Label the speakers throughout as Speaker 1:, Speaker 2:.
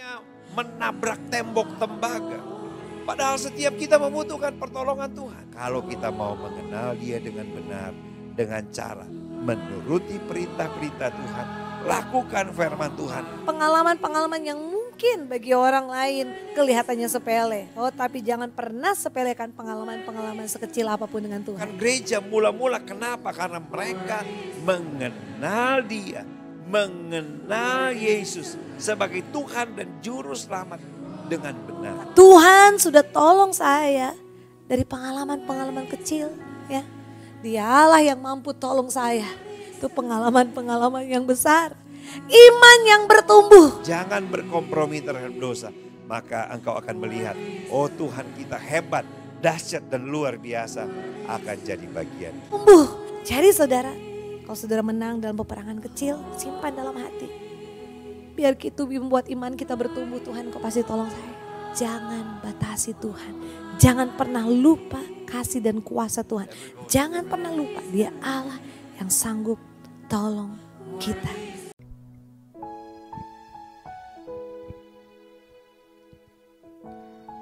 Speaker 1: hanya menabrak tembok tembaga. Padahal setiap kita membutuhkan pertolongan Tuhan. Kalau kita mau mengenal Dia dengan benar, dengan cara menuruti perintah-perintah Tuhan, lakukan firman Tuhan.
Speaker 2: Pengalaman-pengalaman yang mungkin bagi orang lain kelihatannya sepele. Oh, tapi jangan pernah sepelekan pengalaman-pengalaman sekecil apapun dengan Tuhan.
Speaker 1: Kan gereja mula-mula kenapa? Karena mereka mengenal Dia, mengenal Yesus sebagai Tuhan dan Juru Selamat dengan benar.
Speaker 2: Tuhan sudah tolong saya dari pengalaman-pengalaman kecil, ya. Dialah yang mampu tolong saya. Itu pengalaman-pengalaman yang besar. Iman yang bertumbuh.
Speaker 1: Jangan berkompromi terhadap dosa. Maka engkau akan melihat, oh Tuhan kita hebat, dahsyat dan luar biasa akan jadi bagian.
Speaker 2: Tumbuh. Jadi saudara, kalau saudara menang dalam peperangan kecil, simpan dalam hati. Biar itu membuat iman kita bertumbuh, Tuhan kau pasti tolong saya. Jangan batasi Tuhan. Jangan pernah lupa kasih dan kuasa Tuhan. Jangan pernah lupa Dia Allah yang sanggup tolong kita.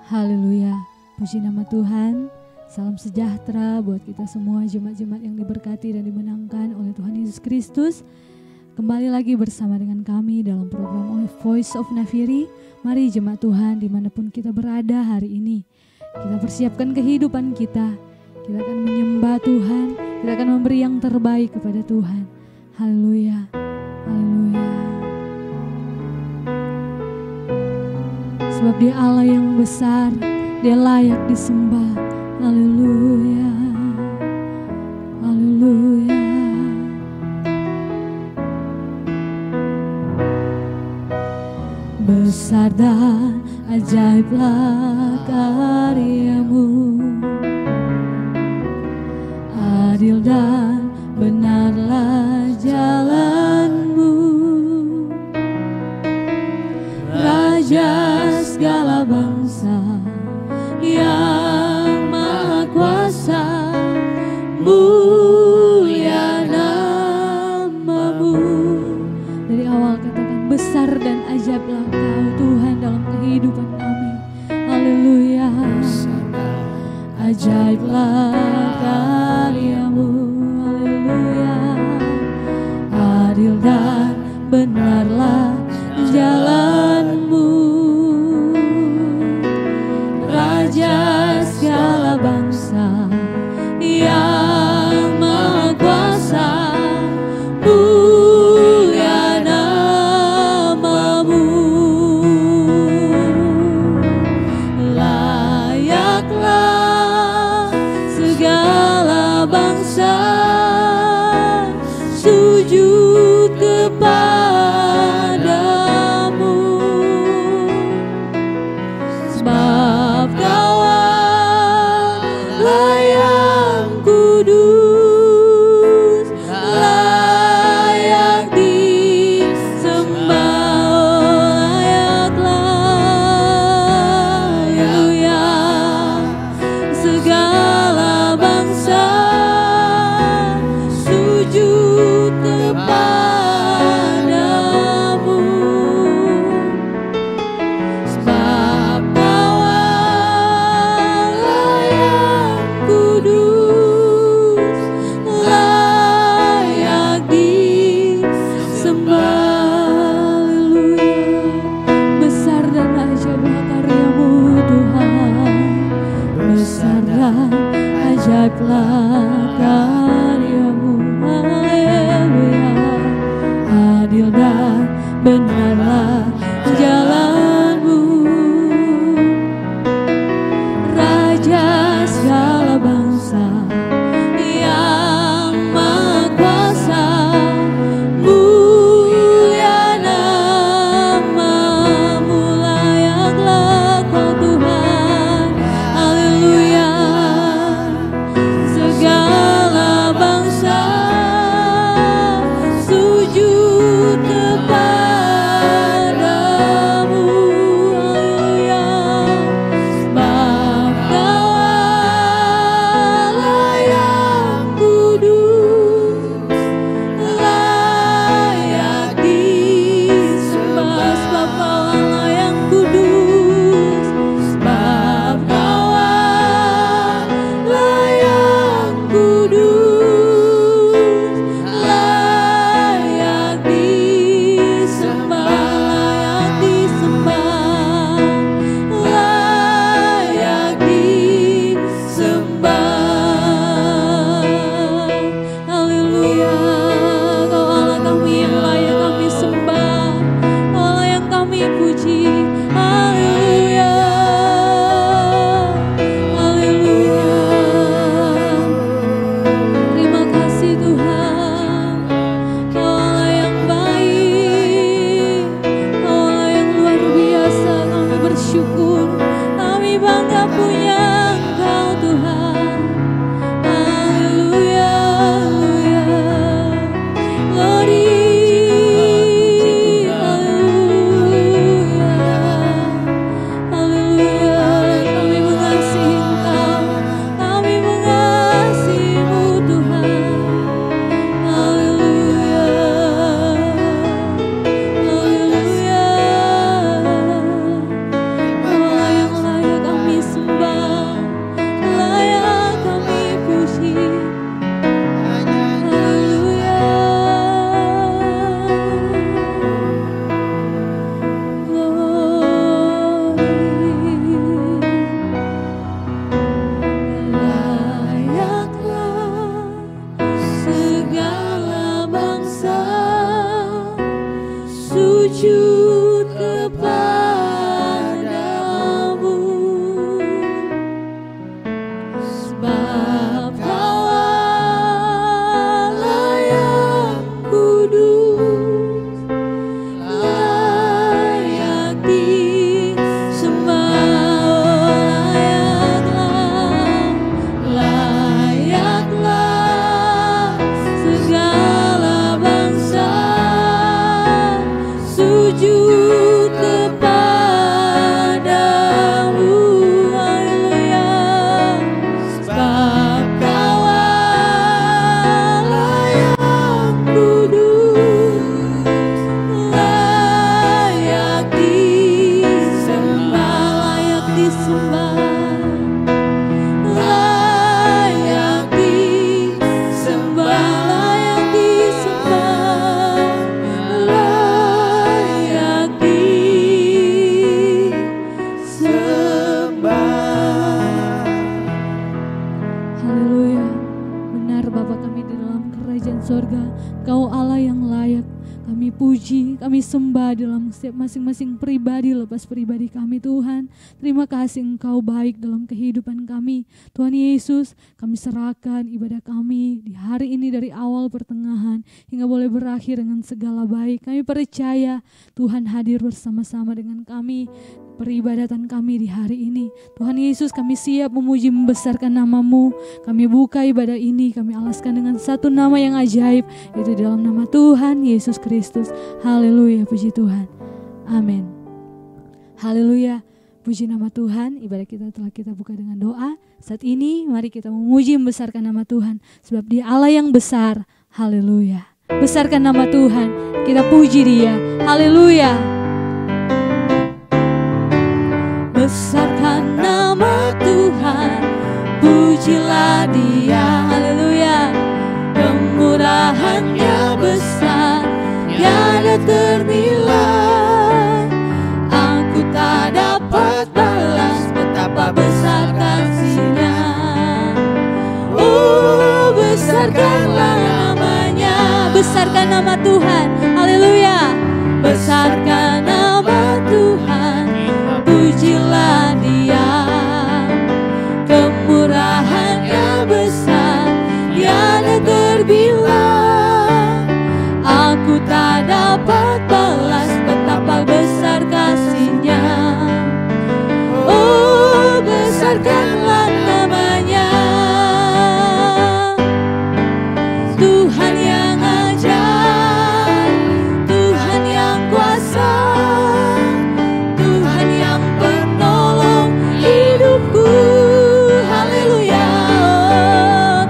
Speaker 3: Haleluya, puji nama Tuhan. Salam sejahtera buat kita semua jemaat-jemaat yang diberkati dan dimenangkan oleh Tuhan Yesus Kristus. Kembali lagi bersama dengan kami dalam program Voice of Nafiri. Mari jemaat Tuhan dimanapun kita berada hari ini. Kita persiapkan kehidupan kita. Kita akan menyembah Tuhan. Kita akan memberi yang terbaik kepada Tuhan. Haleluya, haleluya. Sebab Dia Allah yang besar, Dia layak disembah. Haleluya, haleluya. Besar dan ajaiblah karya-Mu, adil dan benarlah jalan-Mu, Raja segala bangsa yang maha kuasa, mulia nama-Mu. Dari awal katakan besar dan ajaiblah Kau Tuhan dalam kehidupan kami. Haleluya. Ajaiblah karya-Mu. Haleluya. Adil dan benarlah jalan-Mu, Raja segala bangsa yang maha kuasa, mulia nama-Mu. Layaklah segala sujud kepadamu, sebab Kau Allah yang kudus, layak disembah, layaklah segala bangsa sujud kepadamu, haleluya, sebab Kau Allah yang kudus, layak disembah, layak disembah, layak disembah, layak disembah, layak disembah. Haleluya. Benar Bapa kami di dalam kerajaan sorga, Kau Allah yang layak kami puji, kami sembah dalam setiap masing-masing pribadi, lepas pribadi kami Tuhan. Terima kasih Engkau baik dalam kehidupan kami. Tuhan Yesus, kami serahkan ibadah kami di hari ini dari awal pertengahan hingga boleh berakhir dengan segala baik. Kami percaya Tuhan hadir bersama-sama dengan kami, peribadatan kami di hari ini. Tuhan Yesus, kami siap memuji membesarkan nama-Mu. Kami buka ibadah ini, kami alaskan dengan satu nama yang ajaib, yaitu dalam nama Tuhan Yesus Kristus. Haleluya, puji Tuhan. Amin. Haleluya, puji nama Tuhan. Ibadah kita telah kita buka dengan doa. Saat ini mari kita memuji membesarkan nama Tuhan, sebab Dia Allah yang besar. Haleluya. Besarkan nama Tuhan, kita puji Dia. Haleluya. Besarkan nama Tuhan, pujilah Dia. Haleluya. Kemurahan-Nya besar, tiada ternilai. Aku tak dapat balas betapa besar kasih-Nya. Oh, besarkanlah nama-Nya. Besarkan nama Tuhan. Haleluya. Besarkan nama Tuhan, pujilah Dia. Kemurahan-Nya besar, tiada terbilang. Aku tak dapat balas betapa besar kasih-Nya. Oh, besarkanlah nama-Nya. Tuhan yang ajaib, Tuhan yang kuasa, Tuhan yang penolong hidupku. Haleluya.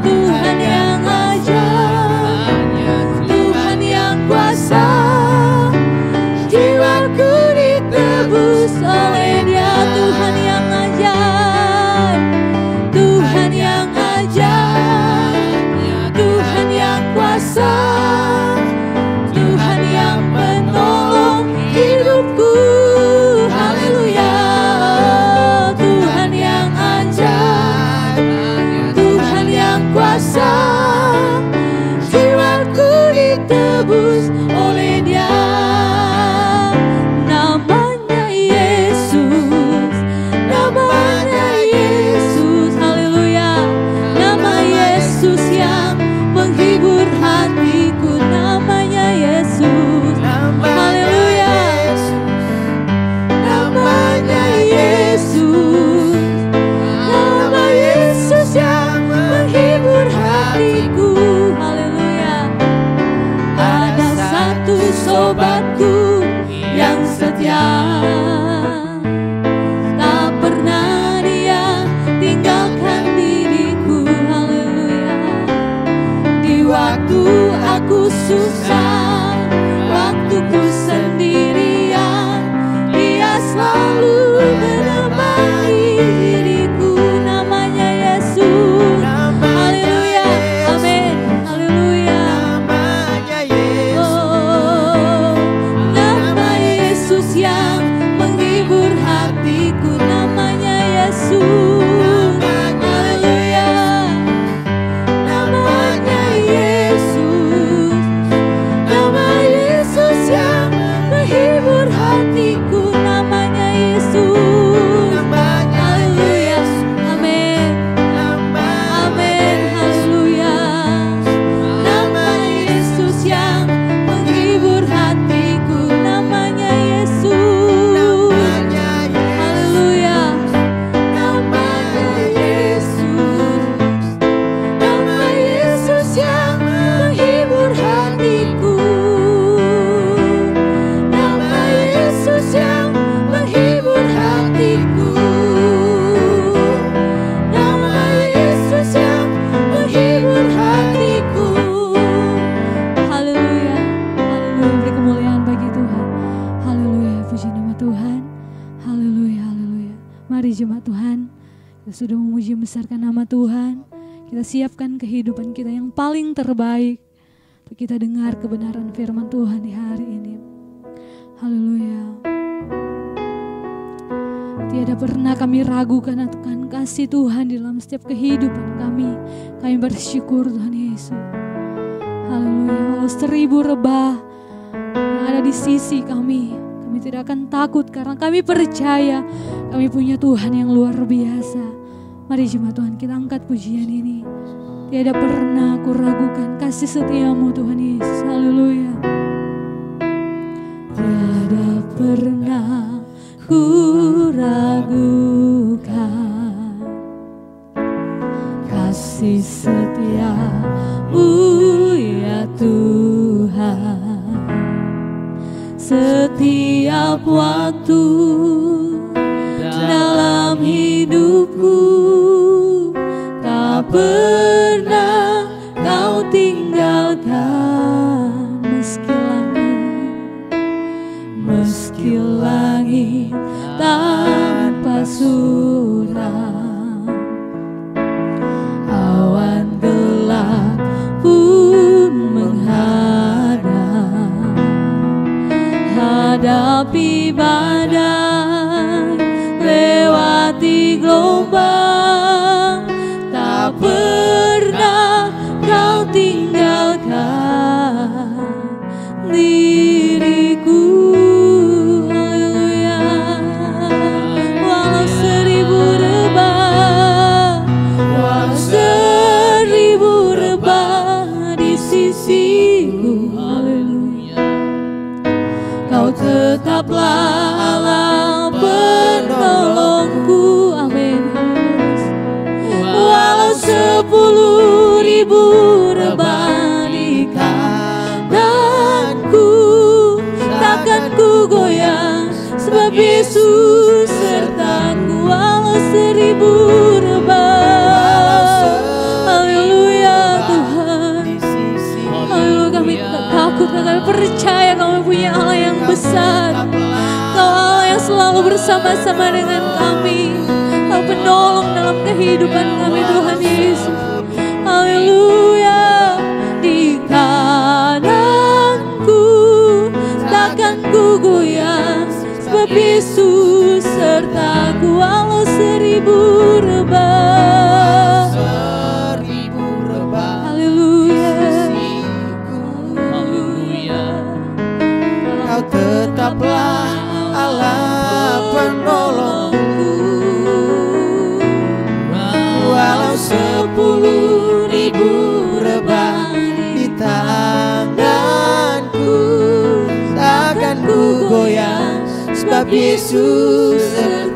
Speaker 3: Tuhan yang ajaib, Tuhan yang kuasa, jiwaku ditebus oleh Dia. Tuhan yang ajaib, Tuhan yang ajaib, Tuhan yang kuasa, Tuhan yang menolong hidupku. Haleluya. Tuhan yang ajaib, Tuhan yang kuasa, jiwaku ditebus oleh Dia. Namanya Yesus, namanya Yesus. Haleluya. Nama Yesus yang menghibur hatiku. Namanya Yesus. Haleluya. Namanya Yesus, nama Yesus yang menghibur hatiku. Haleluya. Ada satu sobatku yang setia, tak pernah dia tinggalkan diriku. Haleluya. Di waktu aku susah, waktuku sendirian, Dia selalu menemani diriku. Namanya Yesus. Haleluya. Amin. Haleluya. Oh, nama Yesus yang menghibur hatiku. Namanya Yesus. Haleluya. Namanya Yesus. Mari jemaat Tuhan, kita sudah memuji membesarkan nama Tuhan. Kita siapkan kehidupan kita yang paling terbaik untuk kita dengar kebenaran firman Tuhan di hari ini. Haleluya. Tiada pernah kami ragukan akan kasih Tuhan di dalam setiap kehidupan kami. Kami bersyukur Tuhan Yesus. Haleluya. Walau 1000 rebah yang ada di sisi kami, kami tidak akan takut karena kami percaya kami punya Tuhan yang luar biasa. Mari jemaat Tuhan, kita angkat pujian ini. Tiada pernah aku ragukan kasih setiamu Tuhan Yesus. Haleluya. Tiada pernah ku ragukan kasih setiamu ya Tuhan. Setiap waktu dalam hidupku tak pernah kau tinggalkan. Meski langit tanpa suram, awan gelap pun menghadang, hadapi badai, lewati gelombang, tak pernah kau tinggalkan diriku. Haleluya. Walau 1000 rebah di sisiku, haleluya, kau tetaplah Allah penolongku. Amin. Walau 10.000 rebah di kananku, takkan ku goyang sebab Yesus sertaku. Walau 1000 rebah, haleluya Tuhan. Haleluya, kami tak takut, kami percaya kami punya Allah yang besar. Kau Allah yang selalu bersama-sama dengan kami. Kau penolong dalam kehidupan kami Tuhan Yesus. Haleluya. Di kananku takkan ku goyang sebab Yesus sertaku. Walau 1000 rebah, haleluya, haleluya,
Speaker 4: kau tetaplah Allah penolongku. Walau 10.000 rebah di tanganku, takkan ku goyang sebab Yesus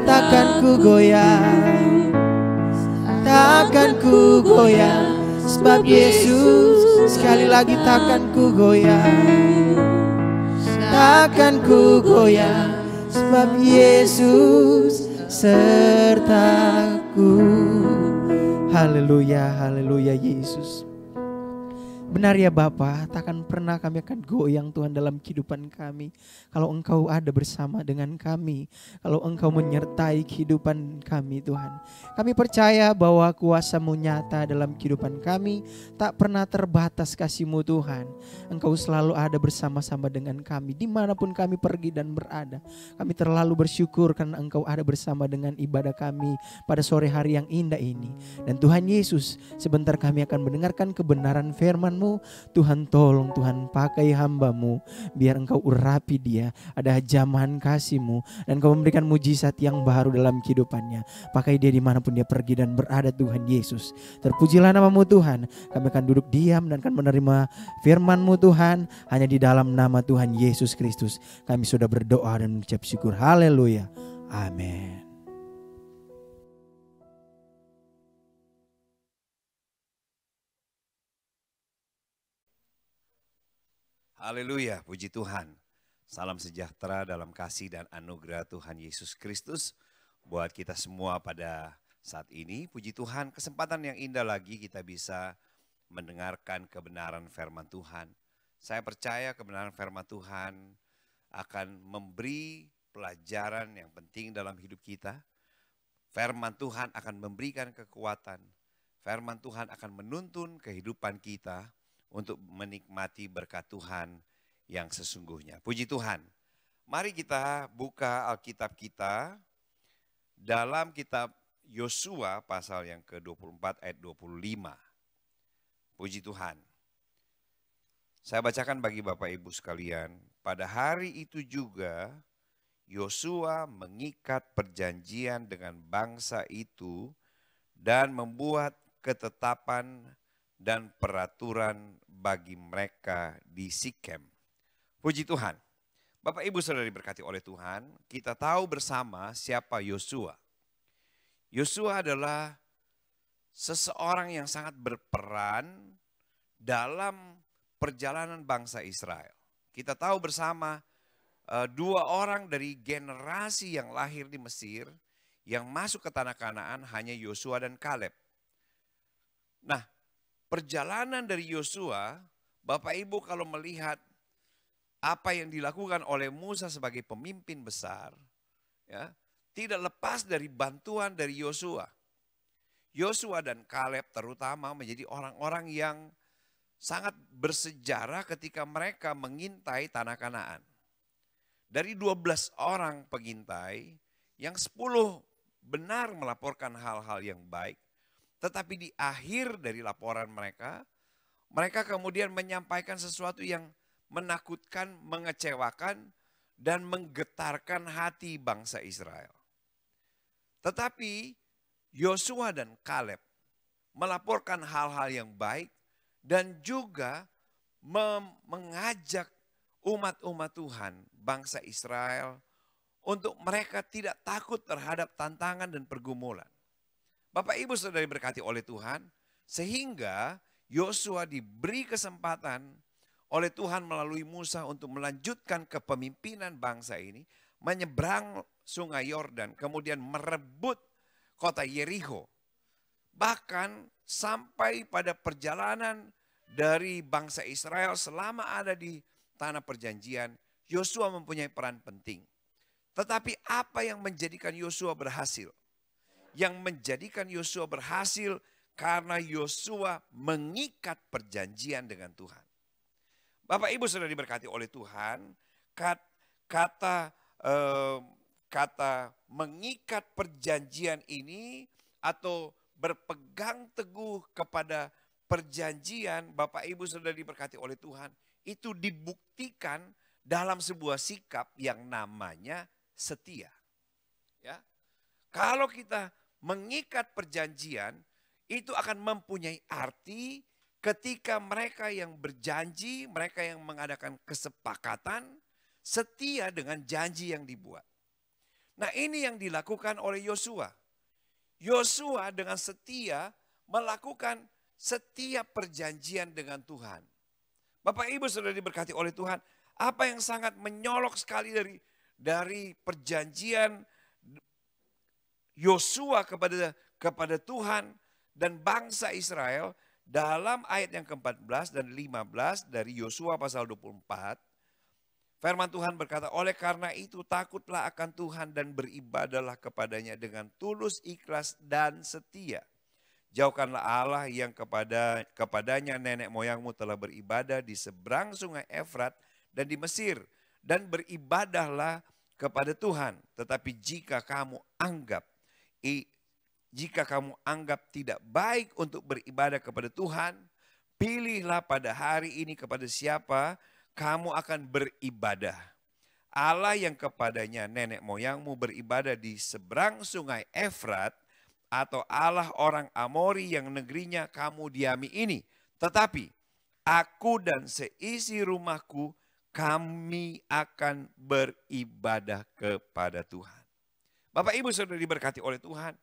Speaker 4: takkan ku goyang. Takkan ku goyang sebab Yesus. Sekali lagi takkan ku goyang. Takkan ku goyang sebab Yesus sertaku. Haleluya, haleluya Yesus. Benar ya Bapa, takkan pernah kami akan goyang Tuhan dalam kehidupan kami. Kalau Engkau ada bersama dengan kami, kalau Engkau menyertai kehidupan kami Tuhan. Kami percaya bahwa kuasa-Mu nyata dalam kehidupan kami, tak pernah terbatas kasih-Mu Tuhan. Engkau selalu ada bersama-sama dengan kami, dimanapun kami pergi dan berada. Kami terlalu bersyukur karena Engkau ada bersama dengan ibadah kami pada sore hari yang indah ini. Dan Tuhan Yesus, sebentar kami akan mendengarkan kebenaran firman-Mu. Tuhan tolong, Tuhan pakai hamba-Mu, biar Engkau urapi dia, ada jamahan kasih-Mu, dan Engkau memberikan mujizat yang baru dalam kehidupannya. Pakai dia dimanapun dia pergi dan berada Tuhan Yesus. Terpujilah nama-Mu Tuhan. Kami akan duduk diam dan akan menerima firman-Mu Tuhan. Hanya di dalam nama Tuhan Yesus Kristus kami sudah berdoa dan mengucap syukur. Haleluya. Amin.
Speaker 1: Haleluya, puji Tuhan. Salam sejahtera dalam kasih dan anugerah Tuhan Yesus Kristus buat kita semua pada saat ini. Puji Tuhan, kesempatan yang indah lagi kita bisa mendengarkan kebenaran firman Tuhan. Saya percaya kebenaran firman Tuhan akan memberi pelajaran yang penting dalam hidup kita. Firman Tuhan akan memberikan kekuatan. Firman Tuhan akan menuntun kehidupan kita untuk menikmati berkat Tuhan yang sesungguhnya. Puji Tuhan. Mari kita buka Alkitab kita dalam kitab Yosua pasal yang ke-24 ayat 25. Puji Tuhan. Saya bacakan bagi Bapak Ibu sekalian. Pada hari itu juga Yosua mengikat perjanjian dengan bangsa itu dan membuat ketetapan dan peraturan bagi mereka di Sikem. Puji Tuhan. Bapak Ibu Saudara diberkati oleh Tuhan, kita tahu bersama siapa Yosua. Yosua adalah seseorang yang sangat berperan dalam perjalanan bangsa Israel. Kita tahu bersama dua orang dari generasi yang lahir di Mesir yang masuk ke tanah Kanaan hanya Yosua dan Kaleb. Nah, perjalanan dari Yosua, Bapak Ibu kalau melihat apa yang dilakukan oleh Musa sebagai pemimpin besar, ya, tidak lepas dari bantuan dari Yosua. Yosua dan Kaleb terutama menjadi orang-orang yang sangat bersejarah ketika mereka mengintai tanah Kanaan. Dari 12 orang pengintai, yang 10 benar melaporkan hal-hal yang baik. Tetapi di akhir dari laporan mereka kemudian menyampaikan sesuatu yang menakutkan, mengecewakan, dan menggetarkan hati bangsa Israel. Tetapi Yosua dan Kaleb melaporkan hal-hal yang baik dan juga mengajak umat-umat Tuhan, bangsa Israel, untuk mereka tidak takut terhadap tantangan dan pergumulan. Bapak Ibu Saudara diberkati oleh Tuhan, sehingga Yosua diberi kesempatan oleh Tuhan melalui Musa untuk melanjutkan kepemimpinan bangsa ini, menyeberang sungai Yordan, kemudian merebut kota Yeriko. Bahkan sampai pada perjalanan dari bangsa Israel selama ada di tanah perjanjian, Yosua mempunyai peran penting. Tetapi apa yang menjadikan Yosua berhasil? Yang menjadikan Yosua berhasil karena Yosua mengikat perjanjian dengan Tuhan. Bapak Ibu sudah diberkati oleh Tuhan, kata mengikat perjanjian ini atau berpegang teguh kepada perjanjian, Bapak Ibu sudah diberkati oleh Tuhan, itu dibuktikan dalam sebuah sikap yang namanya setia. Ya. Kalau kita mengikat perjanjian, itu akan mempunyai arti ketika mereka yang berjanji, mereka yang mengadakan kesepakatan, setia dengan janji yang dibuat. Nah, ini yang dilakukan oleh Yosua. Yosua dengan setia melakukan setiap perjanjian dengan Tuhan. Bapak Ibu sudah diberkati oleh Tuhan, apa yang sangat menyolok sekali dari perjanjian Yosua kepada Tuhan dan bangsa Israel dalam ayat yang ke-14 dan 15 dari Yosua pasal 24. Firman Tuhan berkata, oleh karena itu takutlah akan Tuhan dan beribadahlah kepadanya dengan tulus, ikhlas dan setia. Jauhkanlah Allah yang kepadanya nenek moyangmu telah beribadah di seberang sungai Efrat dan di Mesir. Dan beribadahlah kepada Tuhan. Tetapi jika kamu anggap tidak baik untuk beribadah kepada Tuhan, pilihlah pada hari ini kepada siapa kamu akan beribadah. Allah yang kepadanya nenek moyangmu beribadah di seberang sungai Efrat, atau Allah orang Amori yang negerinya kamu diami ini. Tetapi aku dan seisi rumahku, kami akan beribadah kepada Tuhan. Bapak Ibu sudah diberkati oleh Tuhan.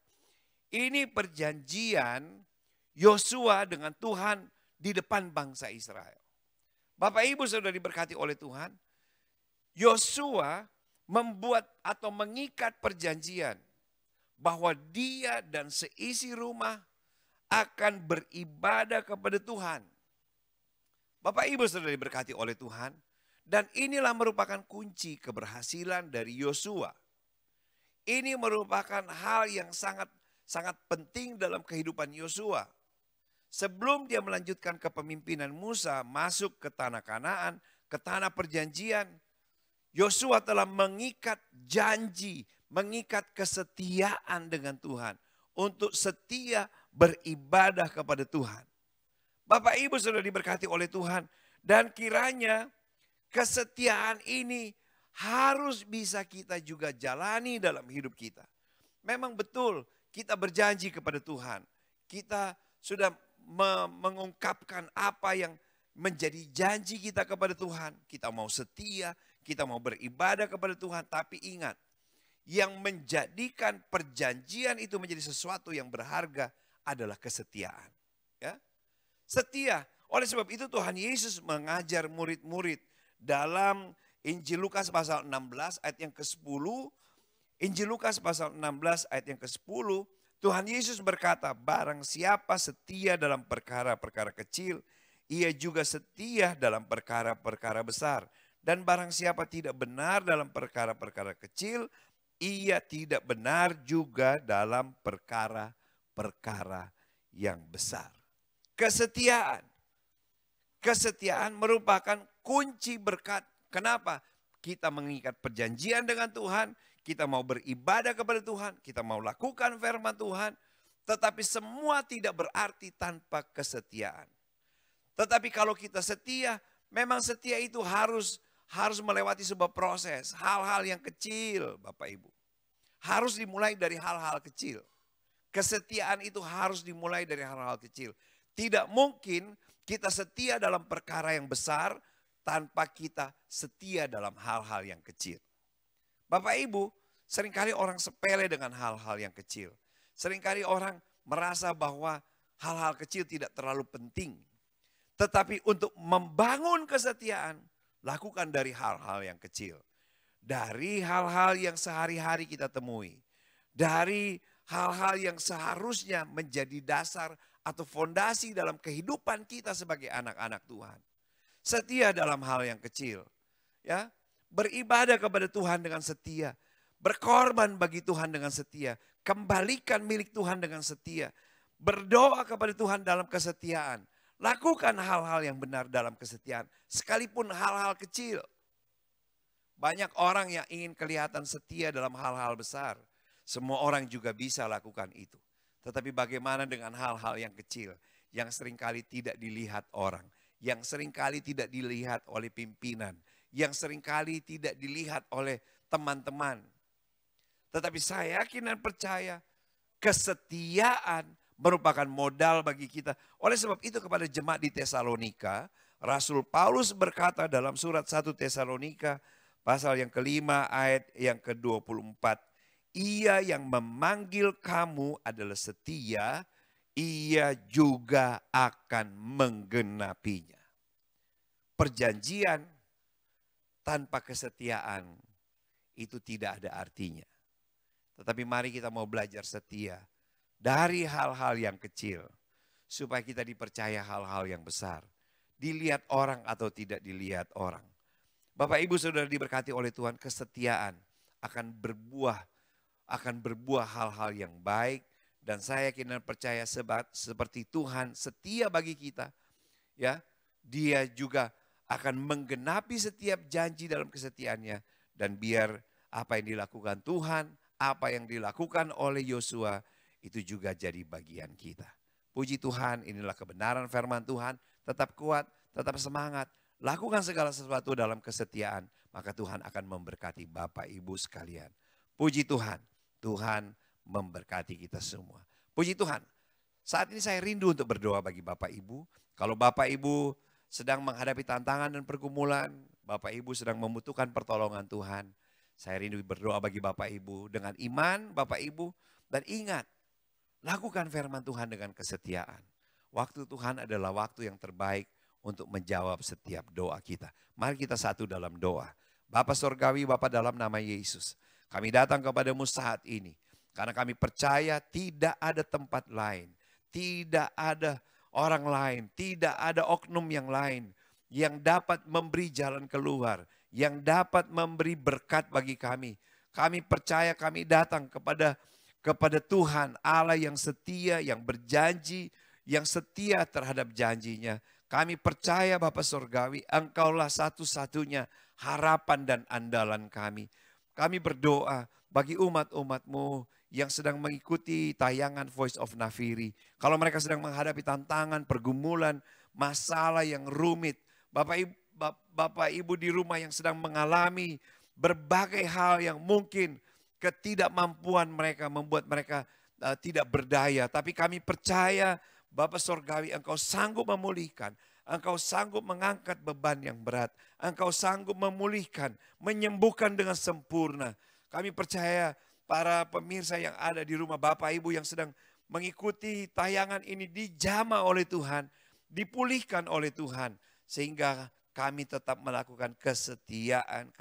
Speaker 1: Ini perjanjian Yosua dengan Tuhan di depan bangsa Israel. Bapak Ibu sudah diberkati oleh Tuhan. Yosua membuat atau mengikat perjanjian bahwa dia dan seisi rumah akan beribadah kepada Tuhan. Bapak Ibu sudah diberkati oleh Tuhan. Dan inilah merupakan kunci keberhasilan dari Yosua. Ini merupakan hal yang sangat penting dalam kehidupan Yosua. Sebelum dia melanjutkan kepemimpinan Musa masuk ke tanah Kanaan, ke tanah perjanjian, Yosua telah mengikat janji, mengikat kesetiaan dengan Tuhan. Untuk setia beribadah kepada Tuhan. Bapak Ibu sudah diberkati oleh Tuhan. Dan kiranya kesetiaan ini harus bisa kita juga jalani dalam hidup kita. Memang betul kita berjanji kepada Tuhan. Kita sudah mengungkapkan apa yang menjadi janji kita kepada Tuhan. Kita mau setia, kita mau beribadah kepada Tuhan. Tapi ingat, yang menjadikan perjanjian itu menjadi sesuatu yang berharga adalah kesetiaan. Ya? Setia. Oleh sebab itu Tuhan Yesus mengajar murid-murid dalam Injil Lukas pasal 16 ayat yang ke-10. Injil Lukas pasal 16 ayat yang ke-10. Tuhan Yesus berkata, barang siapa setia dalam perkara-perkara kecil, ia juga setia dalam perkara-perkara besar. Dan barang siapa tidak benar dalam perkara-perkara kecil, ia tidak benar juga dalam perkara-perkara yang besar. Kesetiaan. Kesetiaan merupakan kunci berkat. Kenapa? Kita mengikat perjanjian dengan Tuhan, kita mau beribadah kepada Tuhan, kita mau lakukan firman Tuhan, tetapi semua tidak berarti tanpa kesetiaan. Tetapi kalau kita setia, memang setia itu harus melewati sebuah proses, hal-hal yang kecil Bapak Ibu. Harus dimulai dari hal-hal kecil. Kesetiaan itu harus dimulai dari hal-hal kecil. Tidak mungkin kita setia dalam perkara yang besar tanpa kita setia dalam hal-hal yang kecil. Bapak Ibu, seringkali orang sepele dengan hal-hal yang kecil. Seringkali orang merasa bahwa hal-hal kecil tidak terlalu penting. Tetapi untuk membangun kesetiaan, lakukan dari hal-hal yang kecil. Dari hal-hal yang sehari-hari kita temui. Dari hal-hal yang seharusnya menjadi dasar atau fondasi dalam kehidupan kita sebagai anak-anak Tuhan. Setia dalam hal yang kecil. Ya, beribadah kepada Tuhan dengan setia. Berkorban bagi Tuhan dengan setia. Kembalikan milik Tuhan dengan setia. Berdoa kepada Tuhan dalam kesetiaan. Lakukan hal-hal yang benar dalam kesetiaan. Sekalipun hal-hal kecil. Banyak orang yang ingin kelihatan setia dalam hal-hal besar. Semua orang juga bisa lakukan itu. Tetapi bagaimana dengan hal-hal yang kecil. Yang seringkali tidak dilihat orang. Yang seringkali tidak dilihat oleh pimpinan. Yang seringkali tidak dilihat oleh teman-teman. Tetapi saya yakin dan percaya kesetiaan merupakan modal bagi kita. Oleh sebab itu kepada jemaat di Tesalonika, Rasul Paulus berkata dalam surat 1 Tesalonika pasal yang kelima ayat yang ke-24. Ia yang memanggil kamu adalah setia, ia juga akan menggenapinya. Perjanjian tanpa kesetiaan itu tidak ada artinya. Tetapi mari kita mau belajar setia. Dari hal-hal yang kecil, supaya kita dipercaya hal-hal yang besar. Dilihat orang atau tidak dilihat orang. Bapak Ibu Saudara diberkati oleh Tuhan, kesetiaan akan berbuah hal-hal yang baik. Dan saya yakin dan percaya seperti Tuhan setia bagi kita. Ya, Dia juga akan menggenapi setiap janji dalam kesetiaannya. Dan biar apa yang dilakukan Tuhan, apa yang dilakukan oleh Yosua, itu juga jadi bagian kita. Puji Tuhan, inilah kebenaran firman Tuhan. Tetap kuat, tetap semangat. Lakukan segala sesuatu dalam kesetiaan. Maka Tuhan akan memberkati Bapak Ibu sekalian. Puji Tuhan, Tuhan memberkati kita semua. Puji Tuhan, saat ini saya rindu untuk berdoa bagi Bapak Ibu. Kalau Bapak Ibu sedang menghadapi tantangan dan pergumulan, Bapak Ibu sedang membutuhkan pertolongan Tuhan. Saya rindu berdoa bagi Bapak Ibu dengan iman Bapak Ibu. Dan ingat, lakukan firman Tuhan dengan kesetiaan. Waktu Tuhan adalah waktu yang terbaik untuk menjawab setiap doa kita. Mari kita satu dalam doa. Bapa Surgawi, Bapa dalam nama Yesus. Kami datang kepadamu saat ini. Karena kami percaya tidak ada tempat lain. Tidak ada orang lain. Tidak ada oknum yang lain. Yang dapat memberi jalan keluar. Yang dapat memberi berkat bagi kami. Kami percaya kami datang kepada Tuhan Allah yang setia, yang berjanji, yang setia terhadap janjinya. Kami percaya Bapa Surgawi, Engkaulah satu-satunya harapan dan andalan kami. Kami berdoa bagi umat-umat-Mu yang sedang mengikuti tayangan Voice of Nafiri. Kalau mereka sedang menghadapi tantangan, pergumulan, masalah yang rumit. Bapak Ibu di rumah yang sedang mengalami berbagai hal yang mungkin ketidakmampuan mereka membuat mereka tidak berdaya. Tapi kami percaya Bapa Surgawi, Engkau sanggup memulihkan. Engkau sanggup mengangkat beban yang berat. Engkau sanggup memulihkan, menyembuhkan dengan sempurna. Kami percaya para pemirsa yang ada di rumah, Bapak Ibu yang sedang mengikuti tayangan ini dijamah oleh Tuhan, dipulihkan oleh Tuhan. Sehingga kami tetap melakukan kesetiaan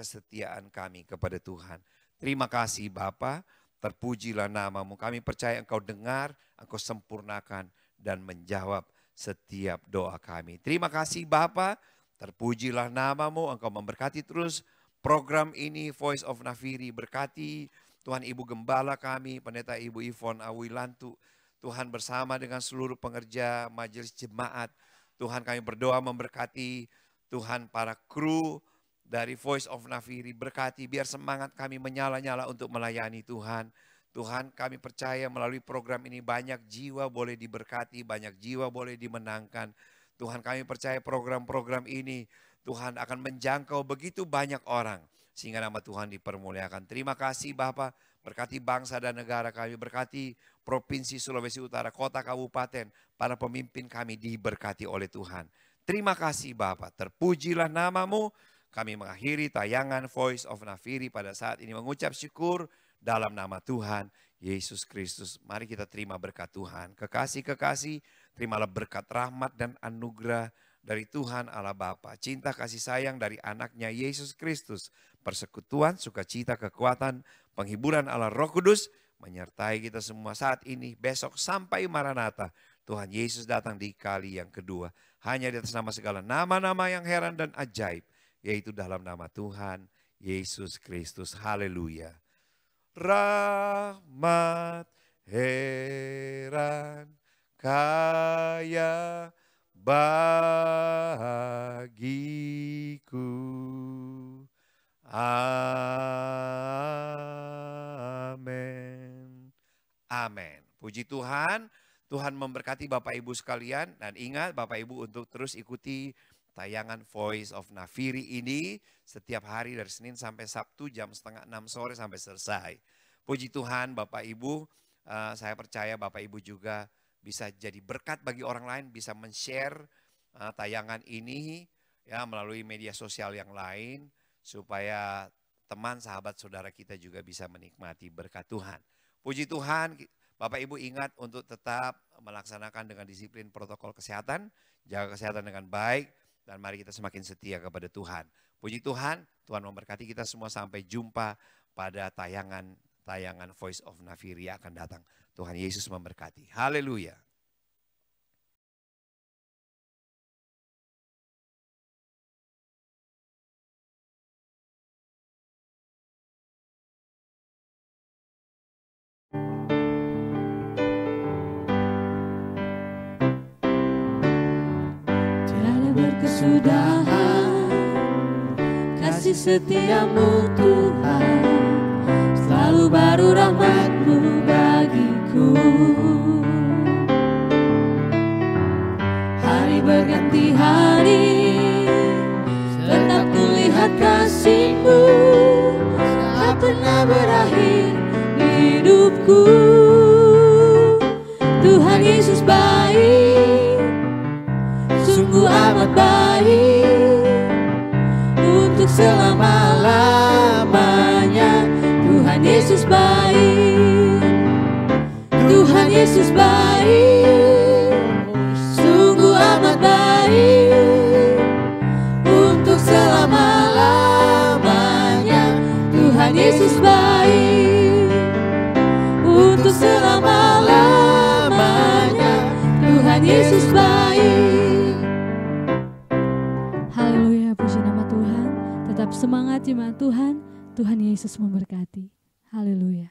Speaker 1: kami kepada Tuhan. Terima kasih Bapa, terpujilah nama-Mu. Kami percaya Engkau dengar, Engkau sempurnakan dan menjawab setiap doa kami. Terima kasih Bapa, terpujilah nama-Mu. Engkau memberkati terus program ini Voice of Nafiri. Berkati Tuhan Ibu Gembala kami, Pendeta Ibu Ivon Awilantu. Tuhan bersama dengan seluruh pengerja majelis jemaat. Tuhan kami berdoa memberkati Tuhan para kru dari Voice of Nafiri. Berkati biar semangat kami menyala-nyala untuk melayani Tuhan. Tuhan kami percaya melalui program ini banyak jiwa boleh diberkati, banyak jiwa boleh dimenangkan. Tuhan kami percaya program-program ini Tuhan akan menjangkau begitu banyak orang. Sehingga nama Tuhan dipermuliakan. Terima kasih Bapak, berkati bangsa dan negara kami, berkati Provinsi Sulawesi Utara, kota kabupaten, para pemimpin kami diberkati oleh Tuhan. Terima kasih Bapak, terpujilah nama-Mu. Kami mengakhiri tayangan Voice of Nafiri pada saat ini mengucap syukur dalam nama Tuhan Yesus Kristus. Mari kita terima berkat Tuhan. Kekasih-kekasih, terimalah berkat rahmat dan anugerah dari Tuhan Allah Bapa. Cinta kasih sayang dari anaknya Yesus Kristus. Persekutuan, sukacita, kekuatan, penghiburan Allah Roh Kudus menyertai kita semua saat ini, besok sampai Maranatha. Tuhan Yesus datang di kali yang kedua. Hanya di atas nama segala nama-nama yang heran dan ajaib. Yaitu dalam nama Tuhan Yesus Kristus. Haleluya. Rahmat heran kaya bagiku. Amin. Amin. Puji Tuhan. Tuhan memberkati Bapak Ibu sekalian. Dan ingat Bapak Ibu untuk terus ikuti tayangan Voice of Nafiri ini setiap hari dari Senin sampai Sabtu jam 5:30 sore sampai selesai. Puji Tuhan Bapak Ibu, saya percaya Bapak Ibu juga bisa jadi berkat bagi orang lain, bisa men-share tayangan ini ya melalui media sosial yang lain supaya teman, sahabat, saudara kita juga bisa menikmati berkat Tuhan. Puji Tuhan, Bapak Ibu ingat untuk tetap melaksanakan dengan disiplin protokol kesehatan, jaga kesehatan dengan baik, dan mari kita semakin setia kepada Tuhan. Puji Tuhan, Tuhan memberkati kita semua sampai jumpa pada tayangan Voice of Nafiri akan datang. Tuhan Yesus memberkati. Haleluya.
Speaker 3: Tiada berkesudahan kasih setiamu Tuhan, selalu baru rahmat-Mu bagiku. Hari berganti hari, tetap kulihat kasih-Mu, tak pernah berakhir di hidupku. Tuhan Yesus baik, sungguh amat baik, untuk selama-lamanya. Tuhan Yesus baik, Tuhan Yesus baik, sungguh amat baik, untuk selama-lamanya. Tuhan Yesus baik, untuk selama-lamanya. Tuhan Yesus baik. Haleluya, puji nama Tuhan. Tetap semangat jemaat Tuhan. Tuhan Yesus memberkati. Haleluya.